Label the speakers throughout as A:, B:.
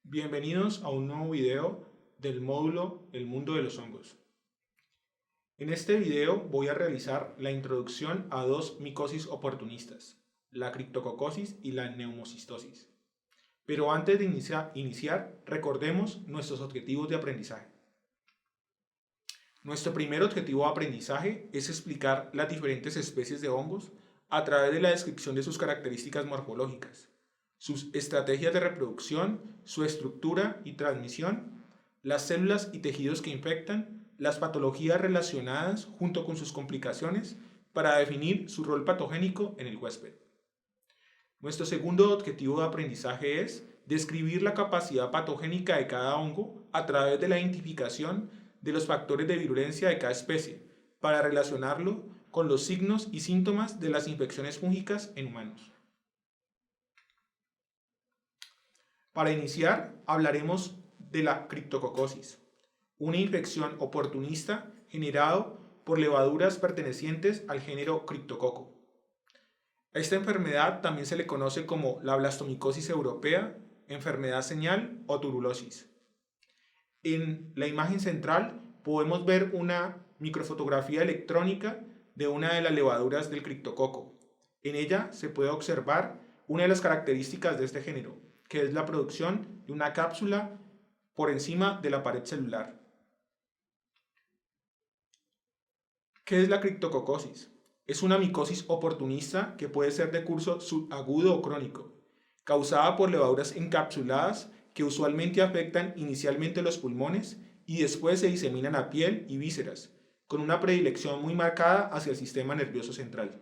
A: Bienvenidos a un nuevo video del módulo El mundo de los hongos. En este video voy a realizar la introducción a dos micosis oportunistas, la criptococosis y la neumocistosis. Pero antes de iniciar, recordemos nuestros objetivos de aprendizaje. Nuestro primer objetivo de aprendizaje es explicar las diferentes especies de hongos a través de la descripción de sus características morfológicas, sus estrategias de reproducción, su estructura y transmisión, las células y tejidos que infectan, las patologías relacionadas junto con sus complicaciones para definir su rol patogénico en el huésped. Nuestro segundo objetivo de aprendizaje es describir la capacidad patogénica de cada hongo a través de la identificación de los factores de virulencia de cada especie para relacionarlo con los signos y síntomas de las infecciones fúngicas en humanos. Para iniciar, hablaremos de la criptococosis, una infección oportunista generada por levaduras pertenecientes al género Cryptococcus. A esta enfermedad también se le conoce como la blastomicosis europea, enfermedad señal o turulosis. En la imagen central podemos ver una microfotografía electrónica de una de las levaduras del criptococo. En ella se puede observar una de las características de este género, que es la producción de una cápsula por encima de la pared celular. ¿Qué es la criptococosis? Es una micosis oportunista que puede ser de curso subagudo o crónico, causada por levaduras encapsuladas que usualmente afectan inicialmente los pulmones y después se diseminan a piel y vísceras, con una predilección muy marcada hacia el sistema nervioso central.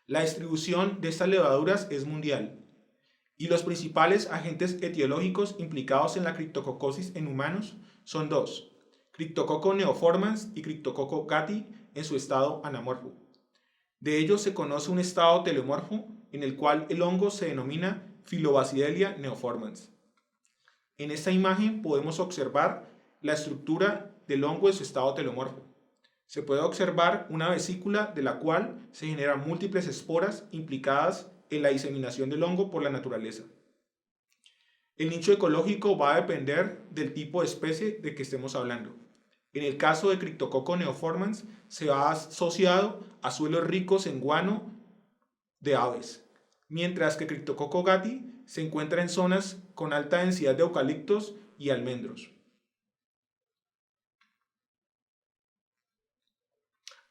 A: La distribución de estas levaduras es mundial, y los principales agentes etiológicos implicados en la criptococosis en humanos son dos: Cryptococcus neoformans y Cryptococcus gattii en su estado anamorfo. De ellos se conoce un estado telomorfo en el cual el hongo se denomina Phyllobacidelia neoformans. En esta imagen podemos observar la estructura del hongo en su estado telomorfo. Se puede observar una vesícula de la cual se generan múltiples esporas implicadas en la diseminación del hongo por la naturaleza. El nicho ecológico va a depender del tipo de especie de que estemos hablando. En el caso de Cryptococcus neoformans se va asociado a suelos ricos en guano de aves, mientras que Cryptococcus gattii se encuentra en zonas con alta densidad de eucaliptos y almendros.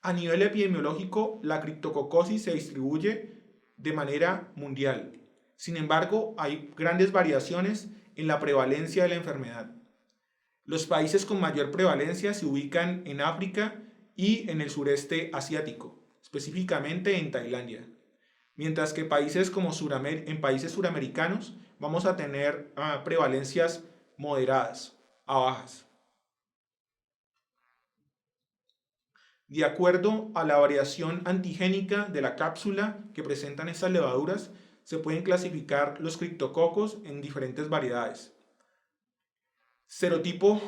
A: A nivel epidemiológico, la criptococosis se distribuye de manera mundial. Sin embargo, hay grandes variaciones en la prevalencia de la enfermedad. Los países con mayor prevalencia se ubican en África y en el sureste asiático, específicamente en Tailandia. Mientras que países como en países suramericanos vamos a tener prevalencias moderadas a bajas. De acuerdo a la variación antigénica de la cápsula que presentan estas levaduras, se pueden clasificar los criptococos en diferentes variedades. Serotipo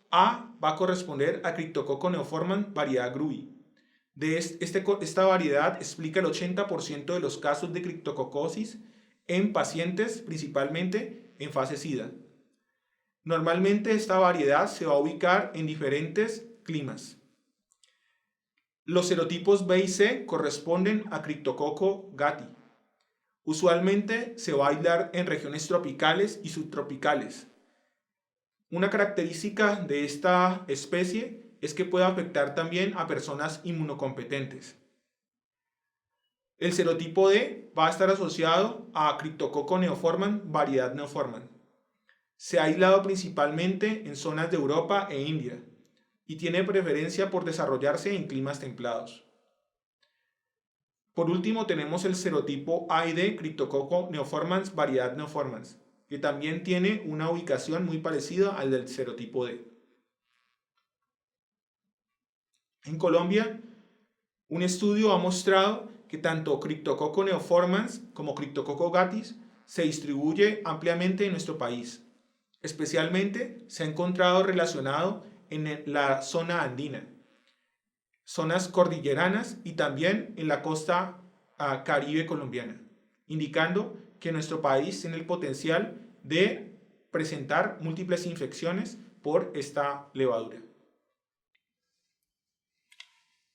A: A va a corresponder a Cryptococcus neoformans variedad Grui. Esta variedad explica el 80% de los casos de criptococosis en pacientes, principalmente en fase SIDA. Normalmente esta variedad se va a ubicar en diferentes climas. Los serotipos B y C corresponden a Cryptococcus gattii. Usualmente se va a aislar en regiones tropicales y subtropicales. Una característica de esta especie es que puede afectar también a personas inmunocompetentes. El serotipo D va a estar asociado a Cryptococcus neoformans variedad neoformans. Se ha aislado principalmente en zonas de Europa e India y tiene preferencia por desarrollarse en climas templados. Por último tenemos el serotipo A y D Cryptococcus neoformans variedad neoformans, que también tiene una ubicación muy parecida al del serotipo D. En Colombia, un estudio ha mostrado que tanto Cryptococcus neoformans como Cryptococcus gattii se distribuye ampliamente en nuestro país. Especialmente se ha encontrado relacionado en la zona andina, zonas cordilleranas y también en la costa caribe colombiana, indicando que nuestro país tiene el potencial de presentar múltiples infecciones por esta levadura.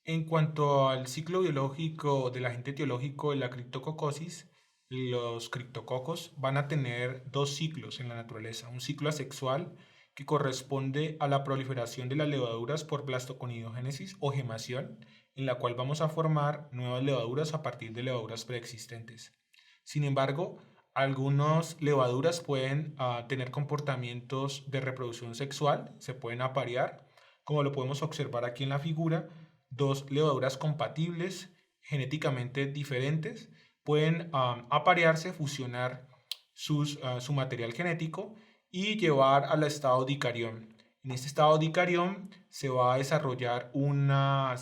B: En cuanto al ciclo biológico del agente etiológico de la criptococosis, los criptococos van a tener dos ciclos en la naturaleza. Un ciclo asexual que corresponde a la proliferación de las levaduras por blastoconidogénesis o gemación, en la cual vamos a formar nuevas levaduras a partir de levaduras preexistentes. Sin embargo, algunas levaduras pueden tener comportamientos de reproducción sexual, se pueden aparear, como lo podemos observar aquí en la figura. Dos levaduras compatibles, genéticamente diferentes, pueden aparearse, fusionar su material genético y llevar al estado dicarión. En este estado dicarión se va a desarrollar una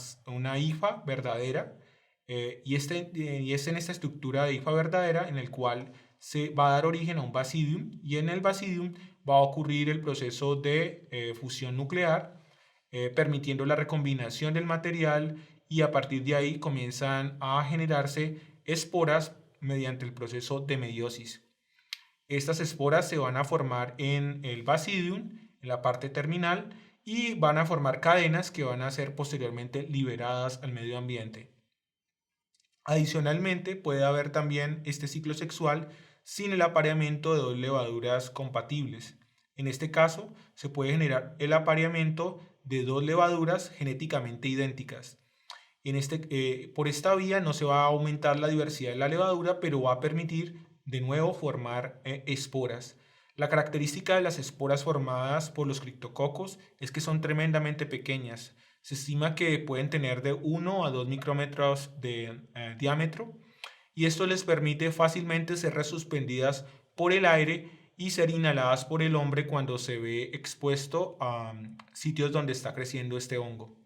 B: hifa verdadera y es en esta estructura de hifa verdadera en el cual se va a dar origen a un basidium y en el basidium va a ocurrir el proceso de fusión nuclear, permitiendo la recombinación del material y a partir de ahí comienzan a generarse esporas mediante el proceso de meiosis. Estas esporas se van a formar en el basidium, en la parte terminal, y van a formar cadenas que van a ser posteriormente liberadas al medio ambiente. Adicionalmente, puede haber también este ciclo sexual sin el apareamiento de dos levaduras compatibles. En este caso, se puede generar el apareamiento de dos levaduras genéticamente idénticas. Por esta vía no se va a aumentar la diversidad de la levadura, pero va a permitir de nuevo formar esporas. La característica de las esporas formadas por los criptococos es que son tremendamente pequeñas. Se estima que pueden tener de 1 a 2 micrómetros de diámetro y esto les permite fácilmente ser resuspendidas por el aire y ser inhaladas por el hombre cuando se ve expuesto a sitios donde está creciendo este hongo.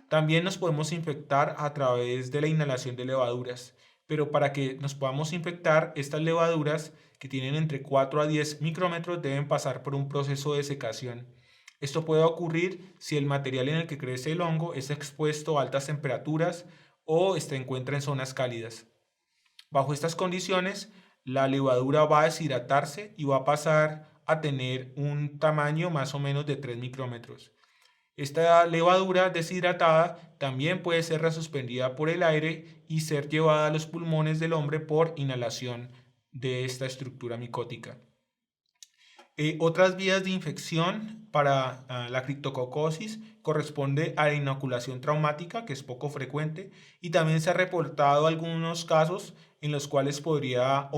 B: También nos podemos infectar a través de la inhalación de levaduras, pero para que nos podamos infectar, estas levaduras que tienen entre 4 a 10 micrómetros deben pasar por un proceso de secación. Esto puede ocurrir si el material en el que crece el hongo es expuesto a altas temperaturas o se encuentra en zonas cálidas. Bajo estas condiciones, la levadura va a deshidratarse y va a pasar a tener un tamaño más o menos de 3 micrómetros. Esta levadura deshidratada también puede ser resuspendida por el aire y ser llevada a los pulmones del hombre por inhalación de esta estructura micótica. Otras vías de infección para la criptococosis corresponde a la inoculación traumática, que es poco frecuente, y también se ha reportado algunos casos en los cuales podría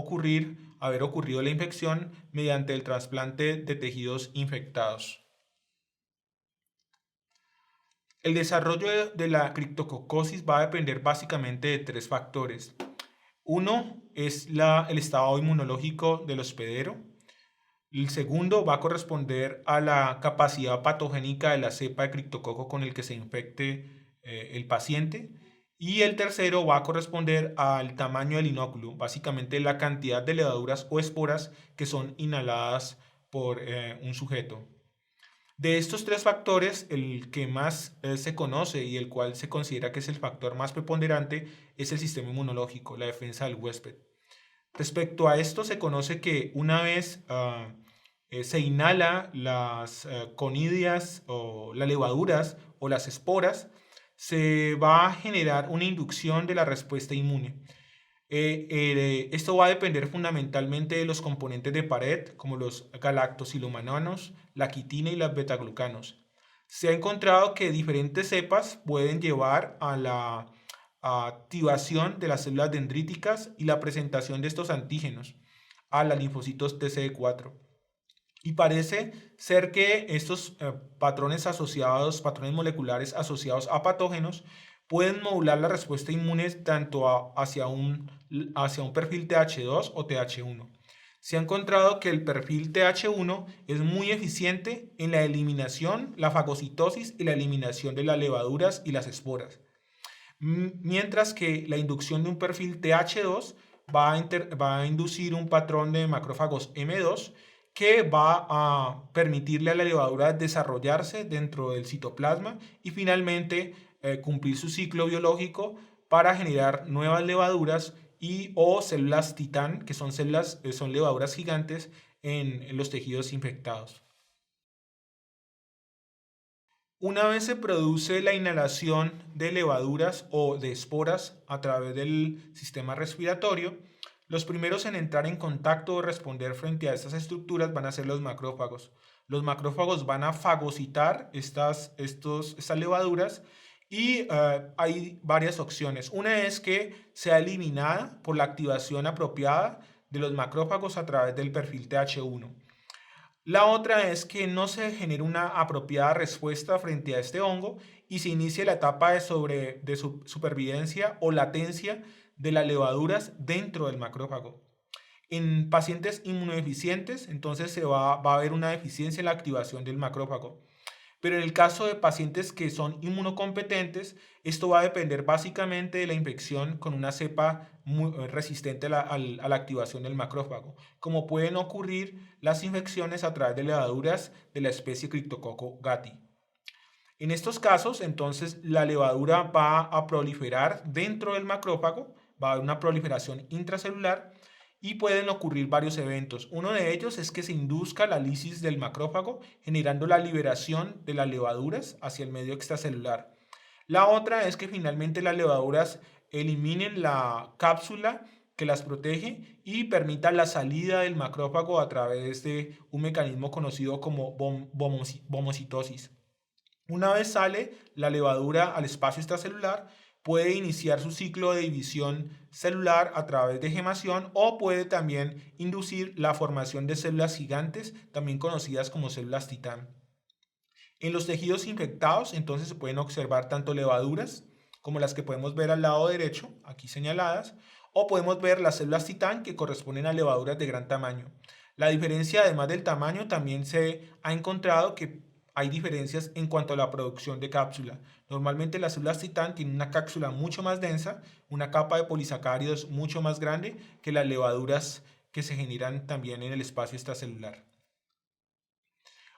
B: haber ocurrido la infección mediante el trasplante de tejidos infectados. El desarrollo de la criptococosis va a depender básicamente de tres factores. Uno es el estado inmunológico del hospedero. El segundo va a corresponder a la capacidad patogénica de la cepa de criptococo con el que se infecte el paciente. Y el tercero va a corresponder al tamaño del inóculo, básicamente la cantidad de levaduras o esporas que son inhaladas por un sujeto. De estos tres factores, el que más se conoce y el cual se considera que es el factor más preponderante es el sistema inmunológico, la defensa del huésped. Respecto a esto, se conoce que una vez se inhala las conidias o las levaduras o las esporas, se va a generar una inducción de la respuesta inmune. Esto va a depender fundamentalmente de los componentes de pared, como los galactosilumanonos, la quitina y los betaglucanos. Se ha encontrado que diferentes cepas pueden llevar a la activación de las células dendríticas y la presentación de estos antígenos a los linfocitos TCD4. Y parece ser que estos patrones moleculares asociados a patógenos, pueden modular la respuesta inmune tanto hacia un perfil TH2 o TH1. Se ha encontrado que el perfil TH1 es muy eficiente en la eliminación, la fagocitosis y la eliminación de las levaduras y las esporas. Mientras que la inducción de un perfil TH2 va a inducir un patrón de macrófagos M2 que va a permitirle a la levadura desarrollarse dentro del citoplasma y finalmente cumplir su ciclo biológico para generar nuevas levaduras o células titán, que son levaduras gigantes en los tejidos infectados. Una vez se produce la inhalación de levaduras o de esporas a través del sistema respiratorio, los primeros en entrar en contacto o responder frente a estas estructuras van a ser los macrófagos. Los macrófagos van a fagocitar estas levaduras y hay varias opciones. Una es que sea eliminada por la activación apropiada de los macrófagos a través del perfil TH1. La otra es que no se genere una apropiada respuesta frente a este hongo y se inicie la etapa de supervivencia o latencia de las levaduras dentro del macrófago. En pacientes inmunodeficientes, entonces va a haber una deficiencia en la activación del macrófago. Pero en el caso de pacientes que son inmunocompetentes, esto va a depender básicamente de la infección con una cepa muy resistente a la activación del macrófago, como pueden ocurrir las infecciones a través de levaduras de la especie Cryptococcus gattii. En estos casos, entonces, la levadura va a proliferar dentro del macrófago, va a haber una proliferación intracelular y pueden ocurrir varios eventos. Uno de ellos es que se induzca la lisis del macrófago, generando la liberación de las levaduras hacia el medio extracelular. La otra es que finalmente las levaduras eliminen la cápsula que las protege y permitan la salida del macrófago a través de un mecanismo conocido como bomocitosis. Una vez sale la levadura al espacio extracelular, puede iniciar su ciclo de división celular a través de gemación o puede también inducir la formación de células gigantes, también conocidas como células titán. En los tejidos infectados, entonces se pueden observar tanto levaduras como las que podemos ver al lado derecho, aquí señaladas, o podemos ver las células titán que corresponden a levaduras de gran tamaño. La diferencia, además del tamaño, también se ha encontrado que hay diferencias en cuanto a la producción de cápsula. Normalmente las células titán tienen una cápsula mucho más densa, una capa de polisacáridos mucho más grande que las levaduras que se generan también en el espacio extracelular.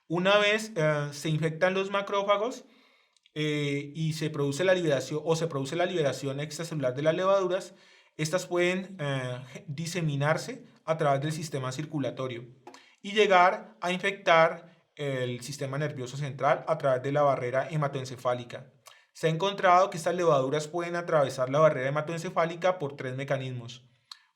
B: Una vez se infectan los macrófagos y se produce la liberación extracelular de las levaduras, estas pueden diseminarse a través del sistema circulatorio y llegar a infectar el sistema nervioso central a través de la barrera hematoencefálica. Se ha encontrado que estas levaduras pueden atravesar la barrera hematoencefálica por tres mecanismos.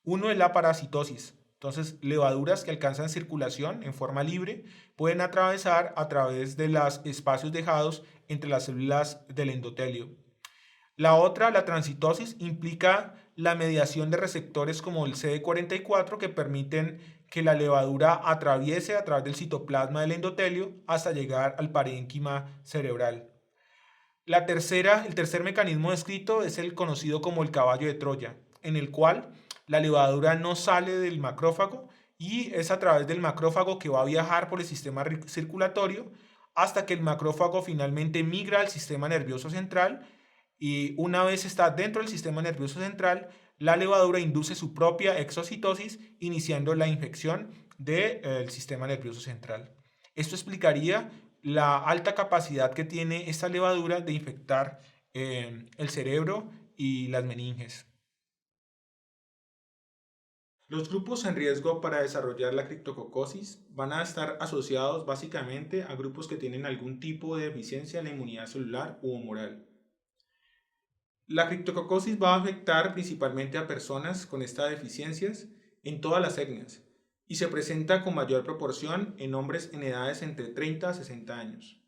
B: Uno es la parasitosis. Entonces, levaduras que alcanzan circulación en forma libre pueden atravesar a través de los espacios dejados entre las células del endotelio. La otra, la transitosis, implica la mediación de receptores como el CD44 que permiten que la levadura atraviese a través del citoplasma del endotelio hasta llegar al parénquima cerebral. El tercer mecanismo descrito es el conocido como el caballo de Troya, en el cual la levadura no sale del macrófago y es a través del macrófago que va a viajar por el sistema circulatorio hasta que el macrófago finalmente migra al sistema nervioso central y una vez está dentro del sistema nervioso central, la levadura induce su propia exocitosis iniciando la infección del sistema nervioso central. Esto explicaría la alta capacidad que tiene esta levadura de infectar el cerebro y las meninges.
A: Los grupos en riesgo para desarrollar la criptococosis van a estar asociados básicamente a grupos que tienen algún tipo de deficiencia en la inmunidad celular u humoral. La criptococosis va a afectar principalmente a personas con estas deficiencias en todas las etnias y se presenta con mayor proporción en hombres en edades entre 30 a 60 años.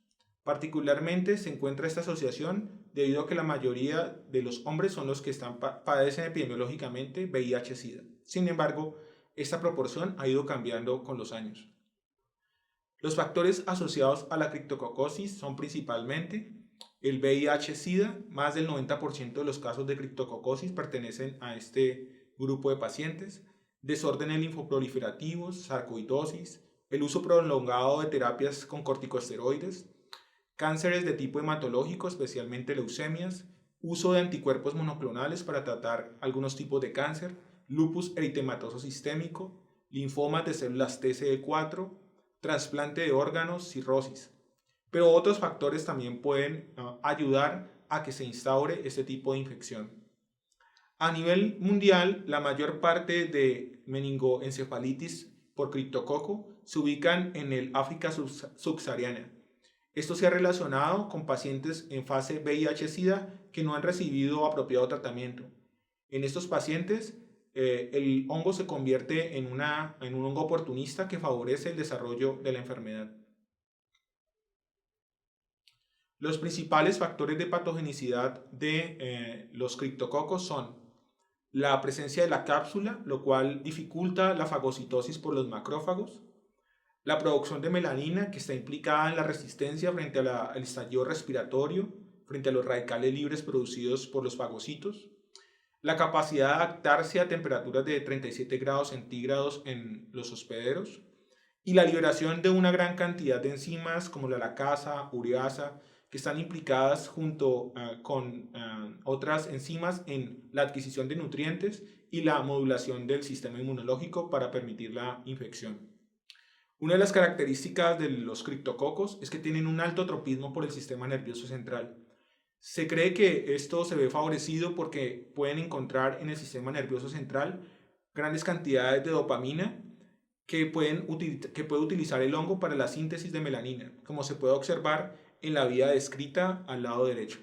A: Particularmente se encuentra esta asociación debido a que la mayoría de los hombres son los que padecen epidemiológicamente VIH-Sida. Sin embargo, esta proporción ha ido cambiando con los años. Los factores asociados a la criptococosis son principalmente el VIH-Sida. Más del 90% de los casos de criptococosis pertenecen a este grupo de pacientes. Desórdenes linfoproliferativos, sarcoidosis, el uso prolongado de terapias con corticosteroides, cánceres de tipo hematológico, especialmente leucemias, uso de anticuerpos monoclonales para tratar algunos tipos de cáncer, lupus eritematoso sistémico, linfomas de células TCD4, trasplante de órganos, cirrosis. Pero otros factores también pueden ayudar a que se instaure este tipo de infección. A nivel mundial, la mayor parte de meningoencefalitis por criptococo se ubican en el África subsahariana. Esto se ha relacionado con pacientes en fase VIH-Sida que no han recibido apropiado tratamiento. En estos pacientes, el hongo se convierte en un hongo oportunista que favorece el desarrollo de la enfermedad. Los principales factores de patogenicidad de los criptococos son la presencia de la cápsula, lo cual dificulta la fagocitosis por los macrófagos, la producción de melanina, que está implicada en la resistencia frente al estallido respiratorio, frente a los radicales libres producidos por los fagocitos, la capacidad de adaptarse a temperaturas de 37 grados centígrados en los hospederos, y la liberación de una gran cantidad de enzimas como la lacasa, ureasa, que están implicadas junto con otras enzimas en la adquisición de nutrientes y la modulación del sistema inmunológico para permitir la infección. Una de las características de los criptococos es que tienen un alto tropismo por el sistema nervioso central. Se cree que esto se ve favorecido porque pueden encontrar en el sistema nervioso central grandes cantidades de dopamina que puede utilizar el hongo para la síntesis de melanina, como se puede observar en la vía descrita al lado derecho.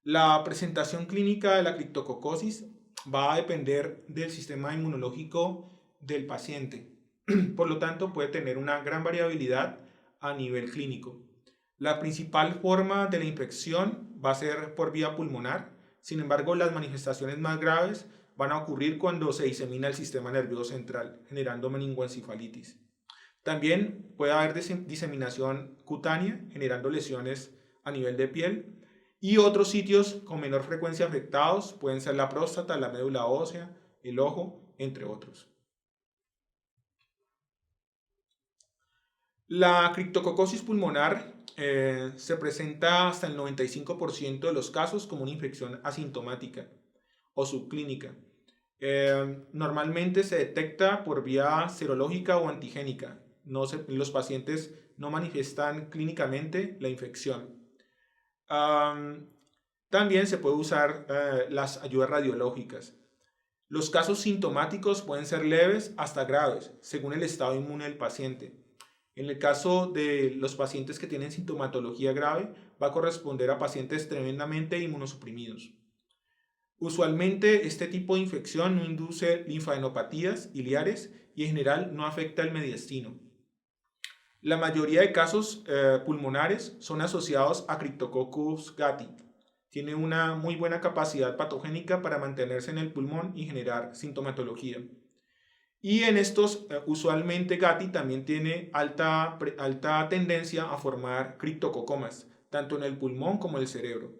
A: La presentación clínica de la criptococosis va a depender del sistema inmunológico del paciente. Por lo tanto, puede tener una gran variabilidad a nivel clínico. La principal forma de la infección va a ser por vía pulmonar. Sin embargo, las manifestaciones más graves van a ocurrir cuando se disemina el sistema nervioso central, generando meningoencefalitis. También puede haber diseminación cutánea, generando lesiones a nivel de piel. Y otros sitios con menor frecuencia afectados pueden ser la próstata, la médula ósea, el ojo, entre otros. La criptococosis pulmonar se presenta hasta el 95% de los casos como una infección asintomática o subclínica. Normalmente se detecta por vía serológica o antigénica. Los pacientes no manifiestan clínicamente la infección. También se puede usar las ayudas radiológicas. Los casos sintomáticos pueden ser leves hasta graves, según el estado inmune del paciente. En el caso de los pacientes que tienen sintomatología grave, va a corresponder a pacientes tremendamente inmunosuprimidos. Usualmente este tipo de infección no induce linfadenopatías iliares y en general no afecta el mediastino. La mayoría de casos pulmonares son asociados a Cryptococcus gattii. Tiene una muy buena capacidad patogénica para mantenerse en el pulmón y generar sintomatología. Y en estos, usualmente gattii también tiene alta tendencia a formar criptococomas, tanto en el pulmón como en el cerebro.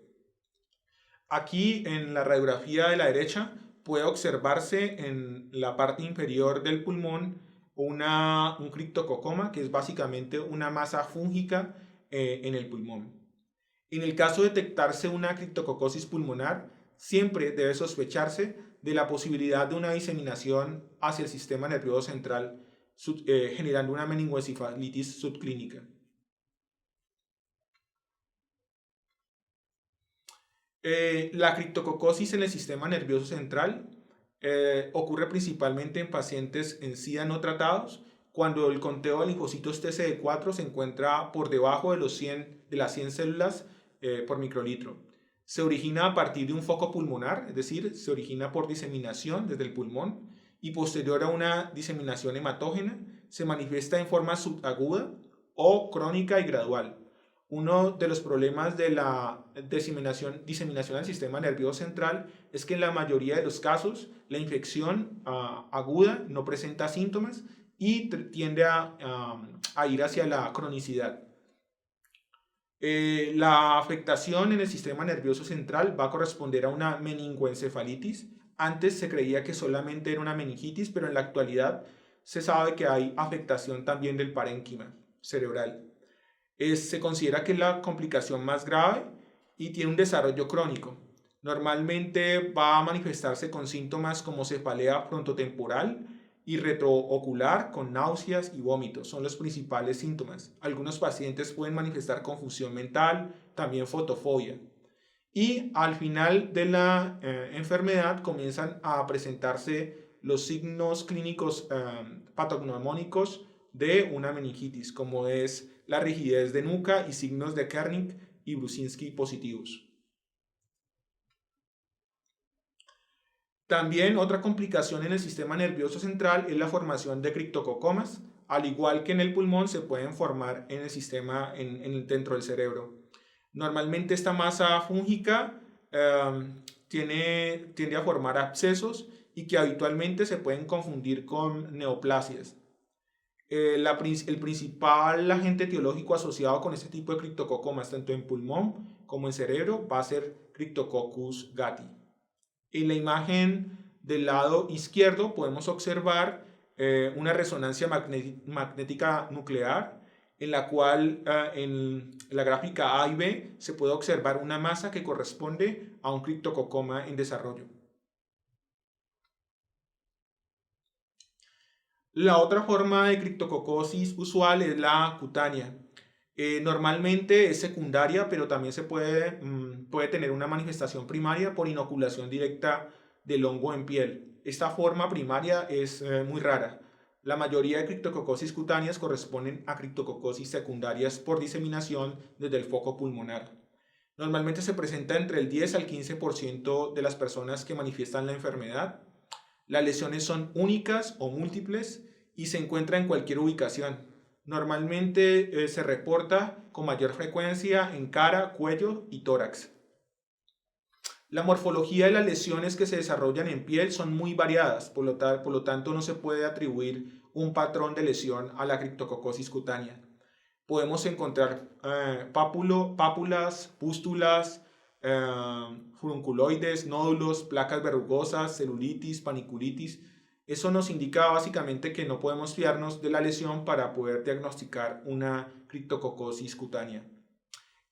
A: Aquí en la radiografía de la derecha puede observarse en la parte inferior del pulmón un criptococoma, que es básicamente una masa fúngica en el pulmón. En el caso de detectarse una criptococosis pulmonar, siempre debe sospecharse de la posibilidad de una diseminación hacia el sistema nervioso central, generando una meningoencefalitis subclínica. La criptococosis en el sistema nervioso central ocurre principalmente en pacientes en SIDA no tratados, cuando el conteo de linfocitos TCD4 se encuentra por debajo de las 100 células por microlitro. Se origina a partir de un foco pulmonar, es decir, se origina por diseminación desde el pulmón y posterior a una diseminación hematógena se manifiesta en forma subaguda o crónica y gradual. Uno de los problemas de la diseminación al sistema nervioso central es que en la mayoría de los casos la infección aguda no presenta síntomas y tiende a ir hacia la cronicidad. La afectación en el sistema nervioso central va a corresponder a una meningoencefalitis. Antes se creía que solamente era una meningitis, pero en la actualidad se sabe que hay afectación también del parénquima cerebral. Se considera que es la complicación más grave y tiene un desarrollo crónico. Normalmente va a manifestarse con síntomas como cefalea frontotemporal y retroocular con náuseas y vómitos. Son los principales síntomas. Algunos pacientes pueden manifestar confusión mental, también fotofobia. Y al final de la enfermedad comienzan a presentarse los signos clínicos patognomónicos de una meningitis, como es la rigidez de nuca y signos de Kernig y Brusinski positivos. También otra complicación en el sistema nervioso central es la formación de criptococomas. Al igual que en el pulmón, se pueden formar en el sistema, dentro del cerebro. Normalmente esta masa fúngica tiende a formar abscesos y que habitualmente se pueden confundir con neoplasias. El principal agente etiológico asociado con este tipo de criptococomas, tanto en pulmón como en cerebro, va a ser Cryptococcus gattii. En la imagen del lado izquierdo podemos observar una resonancia magnética nuclear, en la cual en la gráfica A y B se puede observar una masa que corresponde a un criptococoma en desarrollo. La otra forma de criptococosis usual es la cutánea. Normalmente es secundaria, pero también se puede tener una manifestación primaria por inoculación directa del hongo en piel. Esta forma primaria es muy rara. La mayoría de criptococosis cutáneas corresponden a criptococosis secundarias por diseminación desde el foco pulmonar. Normalmente se presenta entre el 10 al 15% de las personas que manifiestan la enfermedad. Las lesiones son únicas o múltiples y se encuentran en cualquier ubicación. Normalmente se reporta con mayor frecuencia en cara, cuello y tórax. La morfología de las lesiones que se desarrollan en piel son muy variadas, por lo tanto no se puede atribuir un patrón de lesión a la criptococosis cutánea. Podemos encontrar pápulas, pústulas, furunculoides, nódulos, placas verrugosas, celulitis, paniculitis. Eso nos indica básicamente que no podemos fiarnos de la lesión para poder diagnosticar una criptococosis cutánea.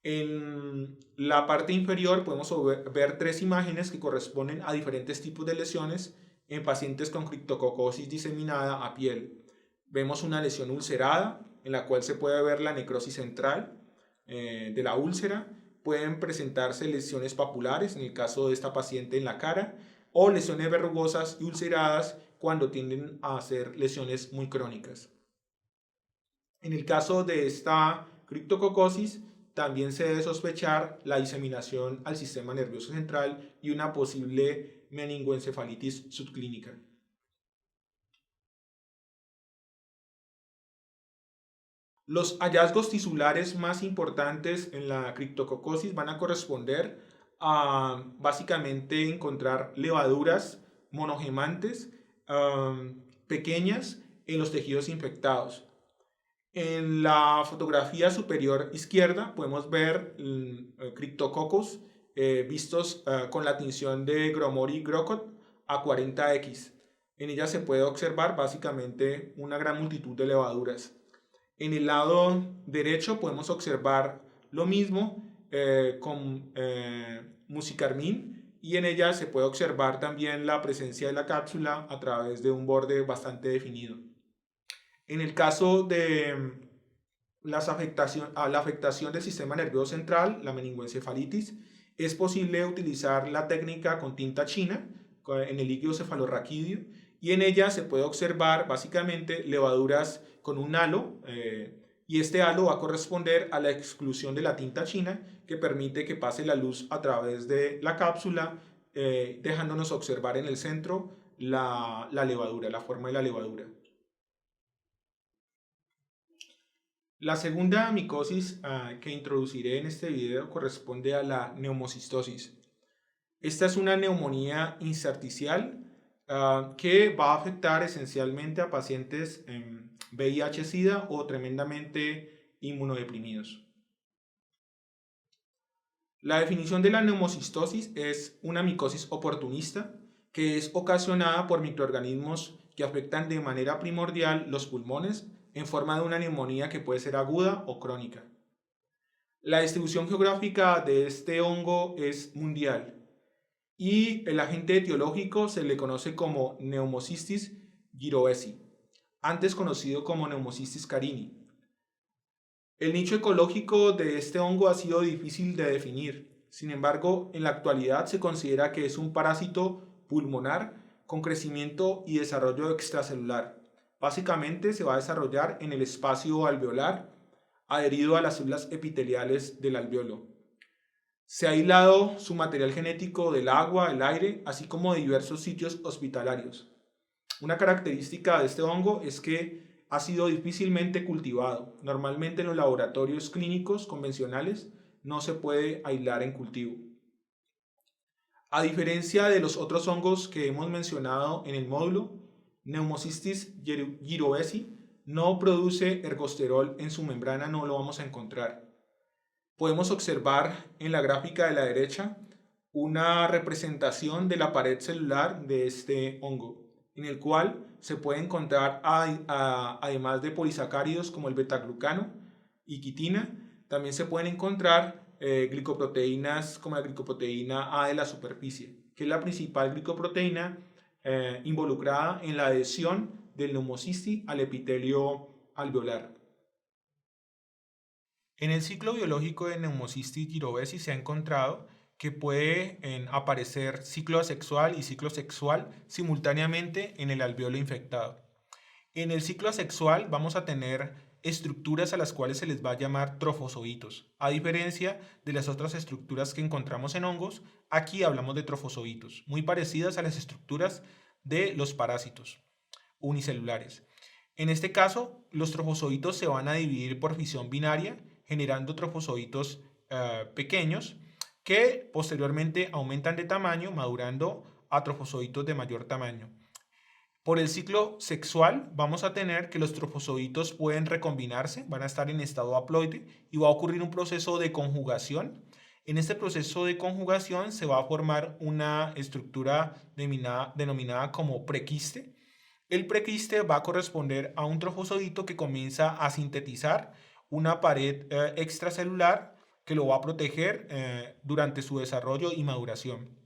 A: En la parte inferior podemos ver 3 imágenes que corresponden a diferentes tipos de lesiones en pacientes con criptococosis diseminada a piel. Vemos una lesión ulcerada, en la cual se puede ver la necrosis central de la úlcera. Pueden presentarse lesiones papulares, en el caso de esta paciente en la cara, o lesiones verrugosas y ulceradas cuando tienden a ser lesiones muy crónicas. En el caso de esta criptococosis, también se debe sospechar la diseminación al sistema nervioso central y una posible meningoencefalitis subclínica. Los hallazgos tisulares más importantes en la criptococosis van a corresponder a básicamente encontrar levaduras monogemantes pequeñas en los tejidos infectados. En la fotografía superior izquierda podemos ver criptococos vistos con la tinción de Gromori-Grocott a 40X. En ella se puede observar básicamente una gran multitud de levaduras. En el lado derecho podemos observar lo mismo con musicarmín, y en ella se puede observar también la presencia de la cápsula a través de un borde bastante definido. En el caso de la afectación del sistema nervioso central, la meningoencefalitis, es posible utilizar la técnica con tinta china en el líquido cefalorraquídeo, y en ella se puede observar básicamente levaduras con un halo, y este halo va a corresponder a la exclusión de la tinta china, que permite que pase la luz a través de la cápsula, dejándonos observar en el centro la levadura, la forma de la levadura. La segunda micosis que introduciré en este video corresponde a la neumocistosis. Esta es una neumonía intersticial que va a afectar esencialmente a pacientes VIH-Sida o tremendamente inmunodeprimidos. La definición de la neumocistosis es una micosis oportunista que es ocasionada por microorganismos que afectan de manera primordial los pulmones en forma de una neumonía que puede ser aguda o crónica. La distribución geográfica de este hongo es mundial y el agente etiológico se le conoce como Pneumocystis jirovecii, antes conocido como Pneumocystis carinii. El nicho ecológico de este hongo ha sido difícil de definir. Sin embargo, en la actualidad se considera que es un parásito pulmonar con crecimiento y desarrollo extracelular. Básicamente se va a desarrollar en el espacio alveolar, adherido a las células epiteliales del alveolo. Se ha aislado su material genético del agua, el aire, así como de diversos sitios hospitalarios. Una característica de este hongo es que ha sido difícilmente cultivado. Normalmente en los laboratorios clínicos convencionales no se puede aislar en cultivo. A diferencia de los otros hongos que hemos mencionado en el módulo, Pneumocystis jirovesi no produce ergosterol en su membrana, no lo vamos a encontrar. Podemos observar en la gráfica de la derecha una representación de la pared celular de este hongo, en el cual se puede encontrar, además de polisacáridos como el betaglucano y quitina, también se pueden encontrar glicoproteínas como la glicoproteína A de la superficie, que es la principal glicoproteína involucrada en la adhesión del pneumocystis al epitelio alveolar.
B: En el ciclo biológico de Pneumocystis jirovesi se ha encontrado que puede aparecer ciclo asexual y ciclo sexual simultáneamente en el alveolo infectado. En el ciclo asexual vamos a tener estructuras a las cuales se les va a llamar trofozoitos. A diferencia de las otras estructuras que encontramos en hongos, aquí hablamos de trofozoitos, muy parecidas a las estructuras de los parásitos unicelulares. En este caso, los trofozoitos se van a dividir por fisión binaria, generando trofozoitos pequeños que posteriormente aumentan de tamaño, madurando a trofozoitos de mayor tamaño. Por el ciclo sexual vamos a tener que los trofozoitos pueden recombinarse, van a estar en estado haploide y va a ocurrir un proceso de conjugación. En este proceso de conjugación se va a formar una estructura denominada como prequiste. El prequiste va a corresponder a un trofozoito que comienza a sintetizar una pared extracelular que lo va a proteger durante su desarrollo y maduración.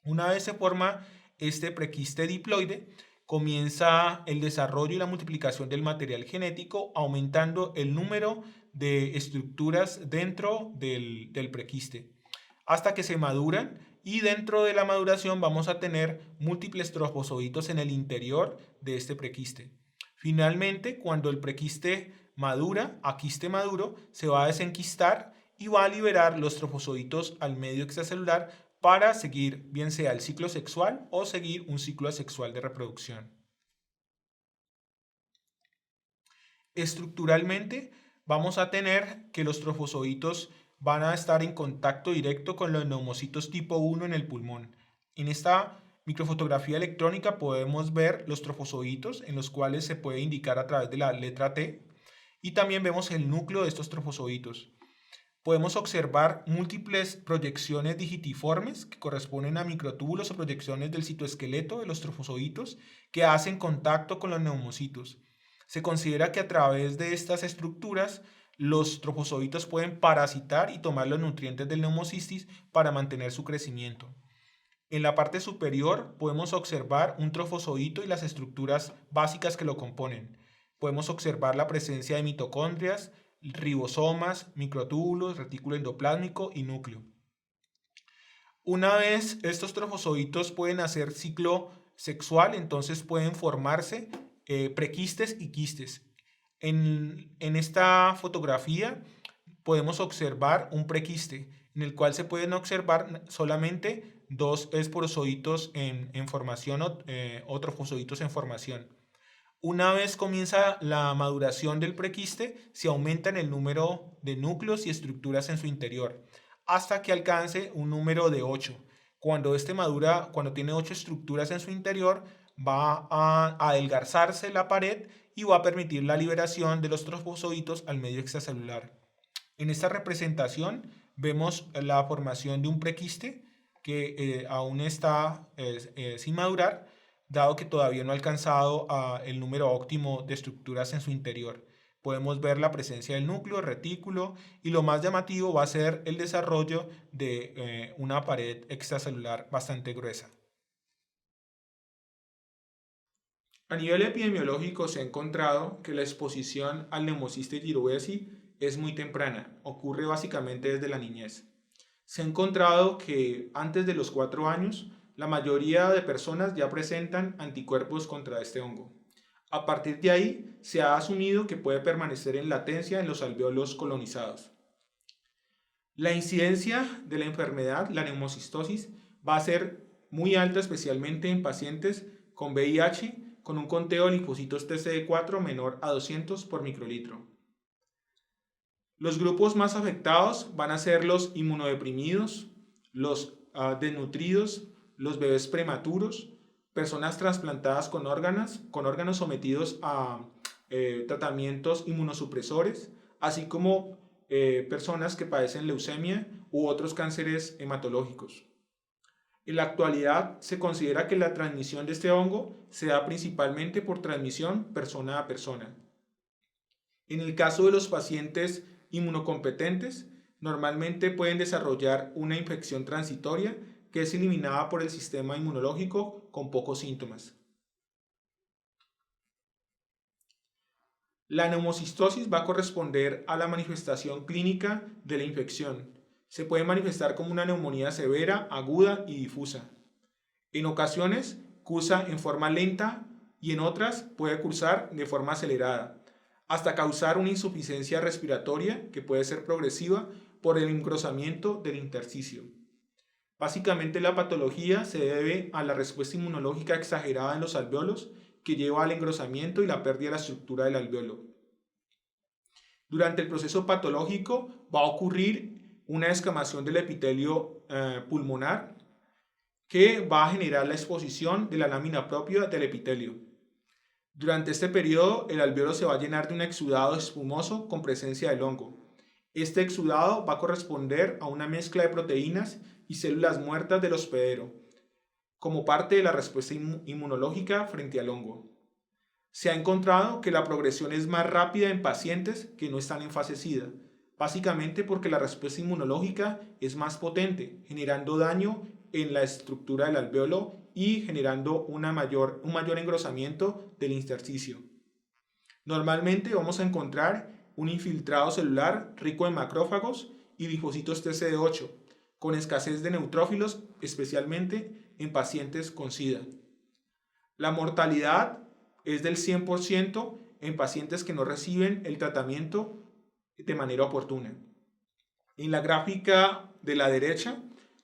B: Una vez se forma este prequiste diploide, comienza el desarrollo y la multiplicación del material genético, aumentando el número de estructuras dentro del prequiste, hasta que se maduran, y dentro de la maduración vamos a tener múltiples trofozoitos en el interior de este prequiste. Finalmente, cuando el prequiste madura, a quiste maduro, se va a desenquistar y va a liberar los trofozoitos al medio extracelular para seguir bien sea el ciclo sexual o seguir un ciclo asexual de reproducción. Estructuralmente vamos a tener que los trofozoitos van a estar en contacto directo con los neumocitos tipo 1 en el pulmón. En esta microfotografía electrónica podemos ver los trofozoitos, en los cuales se puede indicar a través de la letra T, y también vemos el núcleo de estos trofozoitos. Podemos observar múltiples proyecciones digitiformes que corresponden a microtúbulos o proyecciones del citoesqueleto de los trofozoitos que hacen contacto con los neumocitos. Se considera que a través de estas estructuras los trofozoitos pueden parasitar y tomar los nutrientes del pneumocystis para mantener su crecimiento. En la parte superior podemos observar un trofozoito y las estructuras básicas que lo componen. Podemos observar la presencia de mitocondrias, ribosomas, microtúbulos, retículo endoplásmico y núcleo. Una vez estos trofozoitos pueden hacer ciclo sexual, entonces pueden formarse prequistes y quistes. En esta fotografía podemos observar un prequiste en el cual se pueden observar solamente dos esporozoitos en formación o trofozoitos en formación. Una vez comienza la maduración del prequiste, se aumenta el número de núcleos y estructuras en su interior, hasta que alcance un número de 8. Cuando madura, cuando tiene 8 estructuras en su interior, va a adelgazarse la pared y va a permitir la liberación de los trofozoitos al medio extracelular. En esta representación vemos la formación de un prequiste que aún está sin madurar, dado que todavía no ha alcanzado el número óptimo de estructuras en su interior. Podemos ver la presencia del núcleo, retículo, y lo más llamativo va a ser el desarrollo de una pared extracelular bastante gruesa.
A: A nivel epidemiológico se ha encontrado que la exposición al Pneumocystis jirovesi es muy temprana, ocurre básicamente desde la niñez. Se ha encontrado que antes de los 4 años la mayoría de personas ya presentan anticuerpos contra este hongo. A partir de ahí, se ha asumido que puede permanecer en latencia en los alvéolos colonizados. La incidencia de la enfermedad, la neumocistosis, va a ser muy alta, especialmente en pacientes con VIH, con un conteo de linfocitos TCD4 menor a 200 por microlitro. Los grupos más afectados van a ser los inmunodeprimidos, los desnutridos, los bebés prematuros, personas trasplantadas con órganos sometidos a tratamientos inmunosupresores, así como personas que padecen leucemia u otros cánceres hematológicos. En la actualidad se considera que la transmisión de este hongo se da principalmente por transmisión persona a persona. En el caso de los pacientes inmunocompetentes, normalmente pueden desarrollar una infección transitoria que es eliminada por el sistema inmunológico con pocos síntomas. La neumocistosis va a corresponder a la manifestación clínica de la infección. Se puede manifestar como una neumonía severa, aguda y difusa. En ocasiones cursa en forma lenta y en otras puede cursar de forma acelerada, hasta causar una insuficiencia respiratoria que puede ser progresiva por el engrosamiento del intersticio. Básicamente la patología se debe a la respuesta inmunológica exagerada en los alvéolos que lleva al engrosamiento y la pérdida de la estructura del alvéolo. Durante el proceso patológico va a ocurrir una descamación del epitelio pulmonar que va a generar la exposición de la lámina propia del epitelio. Durante este periodo, el alvéolo se va a llenar de un exudado espumoso con presencia del hongo. Este exudado va a corresponder a una mezcla de proteínas y células muertas del hospedero, como parte de la respuesta inmunológica frente al hongo. Se ha encontrado que la progresión es más rápida en pacientes que no están en fase SIDA, básicamente porque la respuesta inmunológica es más potente, generando daño en la estructura del alvéolo y generando un mayor engrosamiento del intersticio. Normalmente vamos a encontrar un infiltrado celular rico en macrófagos y linfocitos TCD8, con escasez de neutrófilos, especialmente en pacientes con SIDA. La mortalidad es del 100% en pacientes que no reciben el tratamiento de manera oportuna. En la gráfica de la derecha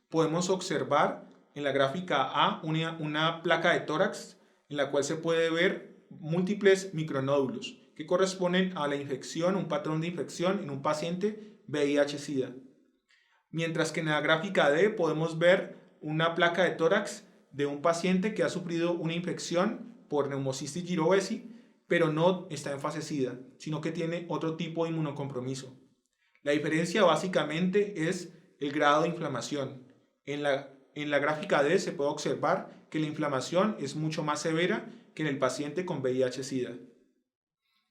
A: podemos observar en la gráfica A una placa de tórax en la cual se puede ver múltiples micronódulos que corresponden a la infección, un patrón de infección en un paciente VIH-Sida. Mientras que en la gráfica D podemos ver una placa de tórax de un paciente que ha sufrido una infección por Pneumocystis jirovecii, pero no está en fase SIDA, sino que tiene otro tipo de inmunocompromiso. La diferencia básicamente es el grado de inflamación. En la gráfica D se puede observar que la inflamación es mucho más severa que en el paciente con VIH-Sida.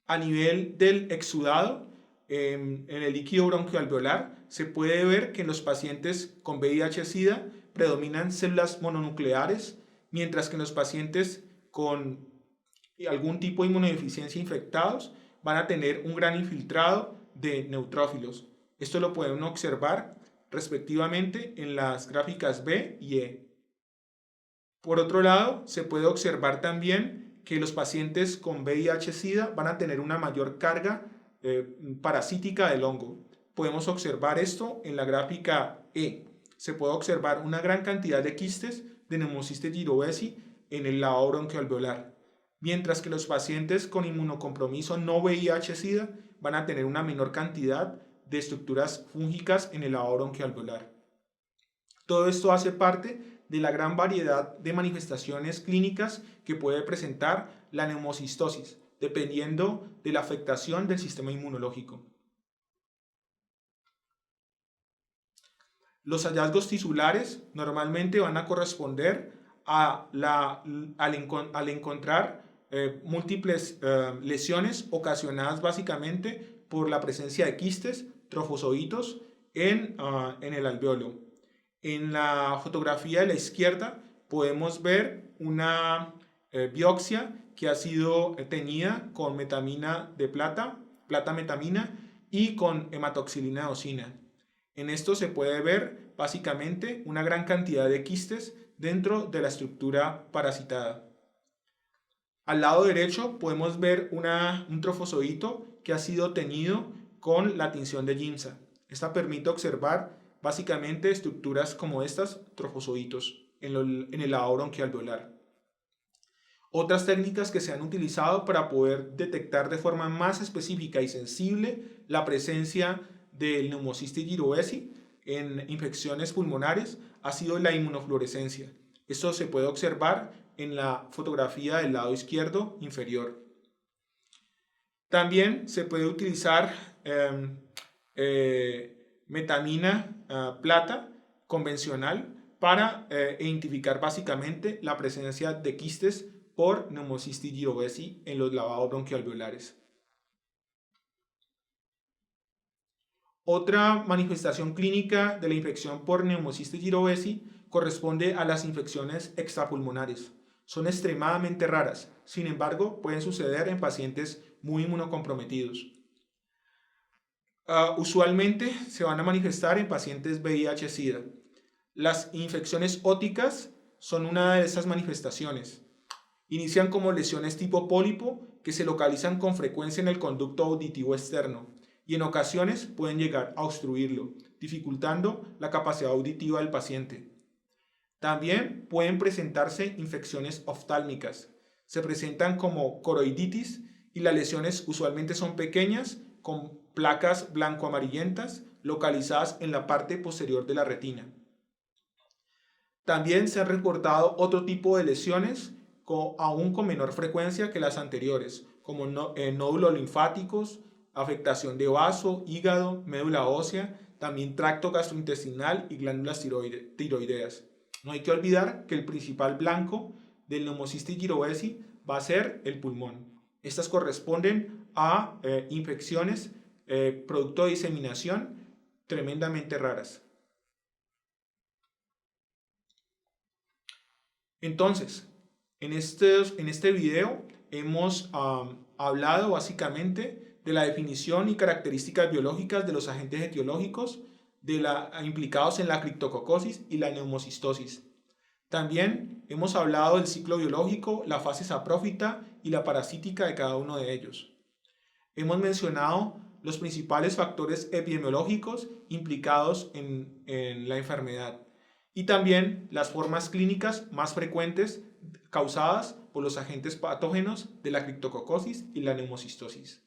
A: A nivel del exudado, en el líquido bronquialveolar, se puede ver que en los pacientes con VIH-Sida predominan células mononucleares, mientras que en los pacientes con algún tipo de inmunodeficiencia infectados van a tener un gran infiltrado de neutrófilos. Esto lo pueden observar respectivamente en las gráficas B y E. Por otro lado, se puede observar también que los pacientes con VIH-Sida van a tener una mayor carga parasítica del hongo. Podemos observar esto en la gráfica E. Se puede observar una gran cantidad de quistes de Pneumocystis jirovecii en el lavado bronquialveolar, mientras que los pacientes con inmunocompromiso no VIH-Sida van a tener una menor cantidad de estructuras fúngicas en el lavado bronquialveolar. Todo esto hace parte de la gran variedad de manifestaciones clínicas que puede presentar la neumocistosis, dependiendo de la afectación del sistema inmunológico. Los hallazgos tisulares normalmente van a corresponder al encontrar múltiples lesiones ocasionadas básicamente por la presencia de quistes, trofosoditos en el alvéolo. En la fotografía de la izquierda podemos ver una biopsia que ha sido teñida con metamina de plata metamina y con hematoxilina eosina. En esto se puede ver básicamente una gran cantidad de quistes dentro de la estructura parasitada. Al lado derecho podemos ver un trofozoito que ha sido teñido con la tinción de Giemsa. Esta permite observar básicamente estructuras como estas, trofozoitos, en el lavado bronquialveolar. Otras técnicas que se han utilizado para poder detectar de forma más específica y sensible la presencia del Pneumocystis jirovecii en infecciones pulmonares ha sido la inmunofluorescencia. Esto se puede observar en la fotografía del lado izquierdo inferior. También se puede utilizar metamina plata convencional para identificar básicamente la presencia de quistes por Pneumocystis jirovecii en los lavados bronquialveolares. Otra manifestación clínica de la infección por Pneumocystis jirovecii corresponde a las infecciones extrapulmonares. Son extremadamente raras, sin embargo, pueden suceder en pacientes muy inmunocomprometidos. Usualmente se van a manifestar en pacientes VIH-Sida. Las infecciones óticas son una de esas manifestaciones. Inician como lesiones tipo pólipo que se localizan con frecuencia en el conducto auditivo externo y en ocasiones pueden llegar a obstruirlo, dificultando la capacidad auditiva del paciente. También pueden presentarse infecciones oftálmicas. Se presentan como coroiditis y las lesiones usualmente son pequeñas con placas blanco-amarillentas localizadas en la parte posterior de la retina. También se han reportado otro tipo de lesiones aún con menor frecuencia que las anteriores, como nódulos linfáticos, afectación de vaso, hígado, médula ósea, también tracto gastrointestinal y glándulas tiroideas. No hay que olvidar que el principal blanco del Pneumocystis jirovecii va a ser el pulmón. Estas corresponden a infecciones producto de diseminación tremendamente raras. Entonces, en este video hemos hablado básicamente de la definición y características biológicas de los agentes etiológicos implicados en la criptococosis y la neumocistosis. También hemos hablado del ciclo biológico, la fase saprófita y la parasítica de cada uno de ellos. Hemos mencionado los principales factores epidemiológicos implicados en la enfermedad y también las formas clínicas más frecuentes causadas por los agentes patógenos de la criptococosis y la neumocistosis.